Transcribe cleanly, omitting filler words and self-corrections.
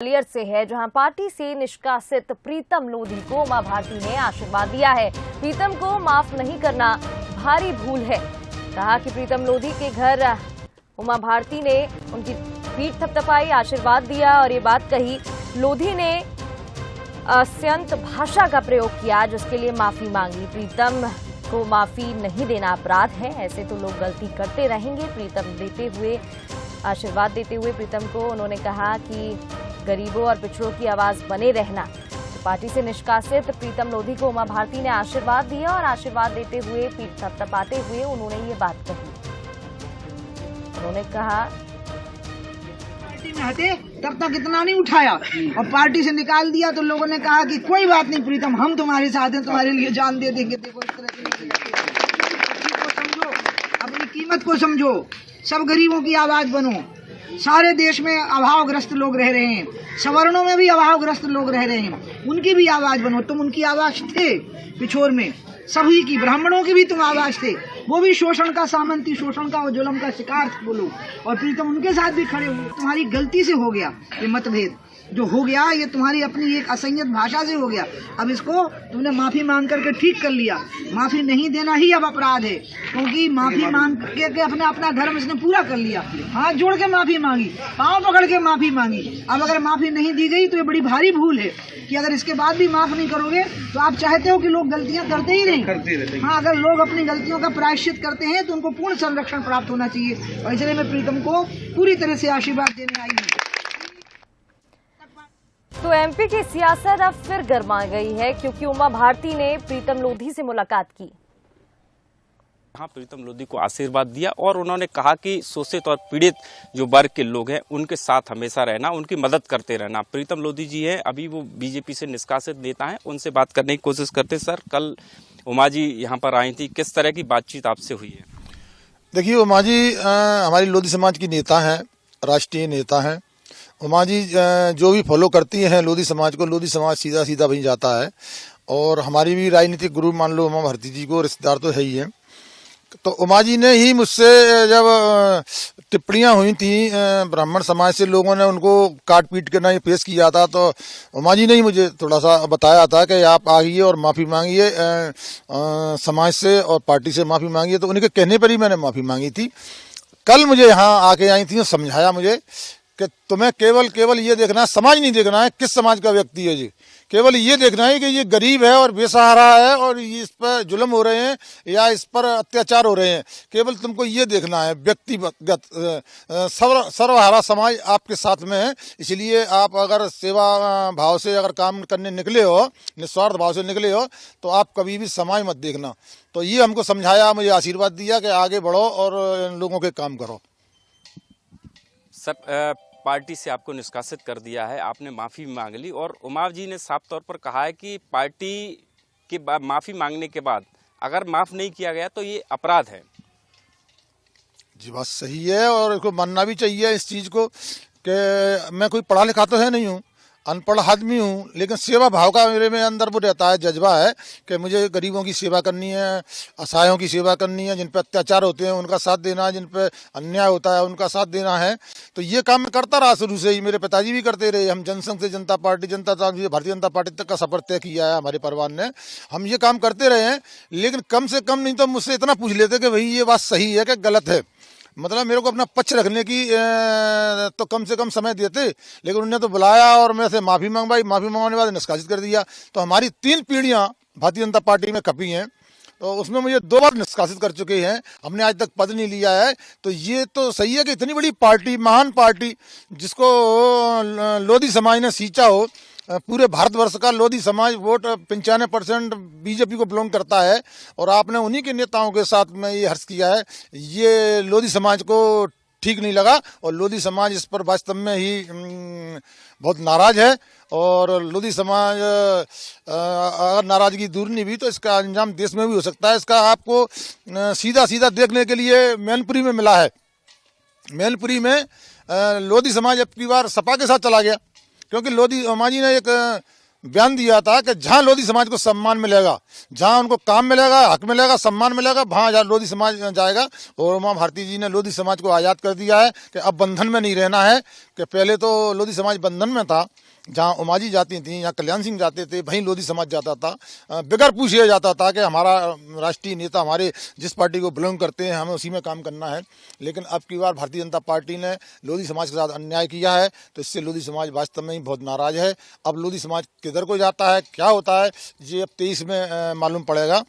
ग्वालियर से है, जहां पार्टी से निष्कासित प्रीतम लोधी को उमा भारती ने आशीर्वाद दिया है। प्रीतम को माफ नहीं करना भारी भूल है। कहा कि प्रीतम लोधी के घर उमा भारती ने उनकी पीठ थपथपाई, आशीर्वाद दिया और ये बात कही। लोधी ने अस्यंत भाषा का प्रयोग किया, जिसके लिए माफी मांगी। प्रीतम को माफी नहीं देना अपराध है, ऐसे तो लोग गलती करते रहेंगे। प्रीतम देते हुए आशीर्वाद देते हुए प्रीतम को उन्होंने कहा कि गरीबों और पिछड़ों की आवाज बने रहना। तो पार्टी से निष्कासित प्रीतम लोधी को उमा भारती ने आशीर्वाद दिया और आशीर्वाद देते हुए पीठ थपथपाते हुए उन्होंने ये बात कही। उन्होंने कहा पार्टी में हटे तब तक इतना नहीं उठाया और पार्टी से निकाल दिया तो लोगों ने कहा कि कोई बात नहीं प्रीतम, हम तुम्हारे साथ हैं, तुम्हारे लिए जान दे देंगे। देखो इस तरह की को समझो, अपनी कीमत को समझो, सब गरीबों की आवाज बनो। सारे देश में अभावग्रस्त लोग रह रहे हैं, सवर्णों में भी अभावग्रस्त लोग रह रहे हैं, उनकी भी आवाज बनो। तुम उनकी आवाज थे पिछोर में, सभी की, ब्राह्मणों की भी तुम आवाज थे, वो भी शोषण का सामंती, शोषण का और जुल्म का शिकार थे बोलो, और प्रीतम उनके साथ भी खड़े हुए। तुम्हारी गलती से हो गया ये मतभेद जो हो गया, ये तुम्हारी अपनी एक असंयत भाषा से हो गया। अब इसको तुमने माफी मांग करके ठीक कर लिया। माफी नहीं देना ही अब अपराध है, क्योंकि माफी मांग के अपना धर्म इसने पूरा कर लिया। हाथ जोड़ के माफी मांगी, पांव पकड़ के माफी मांगी। अब अगर माफी नहीं दी गई तो ये बड़ी भारी भूल है कि अगर इसके बाद भी माफ नहीं करोगे तो आप चाहते हो कि लोग गलतियां करते ही नहीं। हाँ, अगर लोग अपनी गलतियों का प्रायश्चित करते हैं तो उनको पूर्ण संरक्षण प्राप्त होना चाहिए, और इसलिए मैं प्रीतम को पूरी तरह से आशीर्वाद देने आई हूँ। तो एमपी की सियासत अब फिर गर्मा गई है, क्योंकि उमा भारती ने प्रीतम लोधी से मुलाकात की। हाँ, प्रीतम लोधी को आशीर्वाद दिया और उन्होंने कहा कि शोषित और पीड़ित जो वर्ग के लोग हैं उनके साथ हमेशा रहना, उनकी मदद करते रहना। प्रीतम लोधी जी हैं, अभी वो बीजेपी से निष्कासित नेता हैं, उनसे बात करने की कोशिश करते। सर, कल उमा जी यहाँ पर आई थी, किस तरह की बातचीत आपसे हुई है? देखिए, उमा जी हमारी लोधी समाज की नेता हैं, राष्ट्रीय नेता हैं। उमा जी जो भी फॉलो करती हैं लोधी समाज को, लोधी समाज सीधा सीधा वहीं जाता है। और हमारी भी राजनीतिक गुरु मान लो उमा भारती जी को, रिश्तेदार तो है ही है। तो उमा जी ने ही मुझसे जब टिप्पणियां हुई थी ब्राह्मण समाज से, लोगों ने उनको काट पीट के नहीं पेश किया था, तो उमा जी ने ही मुझे थोड़ा सा बताया था कि आप आइए और माफ़ी मांगिए समाज से और पार्टी से माफ़ी मांगिए। तो उनके कहने पर ही मैंने माफ़ी मांगी थी। कल मुझे यहाँ आके आई थी और समझाया मुझे कि तुम्हें केवल ये देखना है, समाज नहीं देखना है किस समाज का व्यक्ति है जी, केवल ये देखना है कि ये गरीब है और बेसहारा है और इस पर जुल्म हो रहे हैं या इस पर अत्याचार हो रहे हैं। केवल तुमको ये देखना है, व्यक्तिगत सर्वहारा समाज आपके साथ में है। इसलिए आप अगर सेवा भाव से अगर काम करने निकले हो, निस्वार्थ भाव से निकले हो, तो आप कभी भी समाज मत देखना। तो ये हमको समझाया, मुझे आशीर्वाद दिया कि आगे बढ़ो और लोगों के काम करो। सर, पार्टी से आपको निष्कासित कर दिया है, आपने माफ़ी मांग ली और उमा जी ने साफ तौर पर कहा है कि पार्टी की माफ़ी मांगने के बाद अगर माफ़ नहीं किया गया तो ये अपराध है। जी, बात सही है और इसको मानना भी चाहिए इस चीज़ को कि मैं कोई पढ़ा लिखा तो है नहीं हूँ, अनपढ़ आदमी हूँ, लेकिन सेवा भाव का मेरे में अंदर वो रहता है, जज्बा है कि मुझे गरीबों की सेवा करनी है, असहायों की सेवा करनी है, जिन पर अत्याचार होते हैं उनका साथ देना है, जिन पर अन्याय होता है उनका साथ देना है। तो ये काम मैं करता रहा शुरू से ही, मेरे पिताजी भी करते रहे। हम जनसंघ से जनता पार्टी, भारतीय जनता पार्टी तक का सफर तय किया है हमारे परिवार ने। हम ये काम करते रहे हैं, लेकिन कम से कम नहीं तो मुझसे इतना पूछ लेते कि भाई ये बात सही है कि गलत है। मतलब मेरे को अपना पक्ष रखने की तो कम से कम समय देते, लेकिन उन्होंने तो बुलाया और मेरे से माफ़ी मंगवाई। माफ़ी मंगवाने के बाद निष्कासित कर दिया। तो हमारी 3 पीढ़ियां भारतीय जनता पार्टी में खपी हैं, तो उसमें मुझे 2 बार निष्कासित कर चुके हैं। हमने आज तक पद नहीं लिया है। तो ये तो सही है कि इतनी बड़ी पार्टी, महान पार्टी, जिसको लोधी समाज ने सींचा हो, पूरे भारतवर्ष का लोधी समाज वोट 95% बीजेपी को बिलोंग करता है, और आपने उन्हीं के नेताओं के साथ में ये हर्ष किया है। ये लोधी समाज को ठीक नहीं लगा और लोधी समाज इस पर वास्तव में ही बहुत नाराज है। और लोधी समाज अगर नाराजगी दूर नहीं हुई तो इसका अंजाम देश में भी हो सकता है। इसका आपको सीधा सीधा देखने के लिए मैनपुरी में मिला है। मैनपुरी में लोधी समाज अब की बार सपा के साथ चला गया, क्योंकि लोधी उमा जी ने एक बयान दिया था कि जहाँ लोधी समाज को सम्मान मिलेगा, जहाँ उनको काम मिलेगा, हक मिलेगा, सम्मान मिलेगा, वहाँ लोधी समाज जाएगा। और उमा भारती जी ने लोधी समाज को आज़ाद कर दिया है कि अब बंधन में नहीं रहना है, कि पहले तो लोधी समाज बंधन में था, जहाँ उमाजी जाती थी, यहाँ कल्याण सिंह जाते थे, वहीं लोधी समाज जाता था। बगैर पूछे जाता था कि हमारा राष्ट्रीय नेता हमारे जिस पार्टी को बिलोंग करते हैं, हमें उसी में काम करना है। लेकिन अब की बार भारतीय जनता पार्टी ने लोधी समाज के साथ अन्याय किया है, तो इससे लोधी समाज वास्तव में ही बहुत नाराज है। अब लोधी समाज किधर को जाता है, क्या होता है, ये अब 23 में मालूम पड़ेगा।